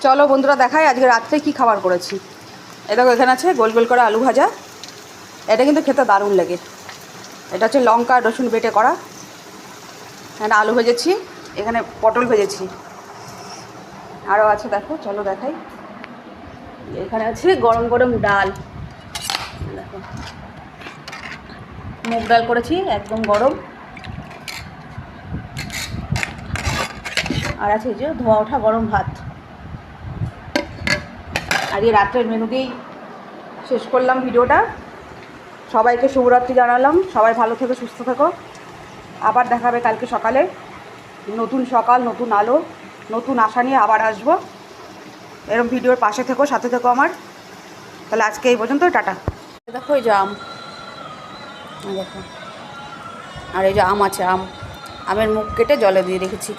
চলো বন্ধুরা দেখাই আজকে রাত্রে কি খাবার করেছি। এই দেখো এখানে আছে গোল গোল করা আলু ভাজা, এটা কিন্তু খেতে দারুণ লাগে। এটা হচ্ছে লঙ্কা রসুন বেটে করা। এখানে আলু ভেজেছি, এখানে পটল ভেজেছি, আরও আছে দেখো, চলো দেখাই। এখানে আছে গরম গরম ডাল, দেখো মুগ ডাল করেছি একদম গরম। আর আছে এই যে ধোয়া ওঠা গরম ভাত। আর এই রাত্রের মেনু দিয়েই শেষ করলাম ভিডিওটা। সবাইকে শুভরাত্রি জানালাম, সবাই ভালো থেকো, সুস্থ থেকো। আবার দেখা হবে কালকে সকালে। নতুন সকাল, নতুন আলো, নতুন আশা নিয়ে আবার আসবো। এরকম ভিডিওর পাশে থেকো, সাথে থেকো আমার। তাহলে আজকে এই পর্যন্ত, টাটা। দেখো এই যে আম, দেখো, আর এই যে আম আছে, আমের মুখ কেটে জলে দিয়ে রেখেছি।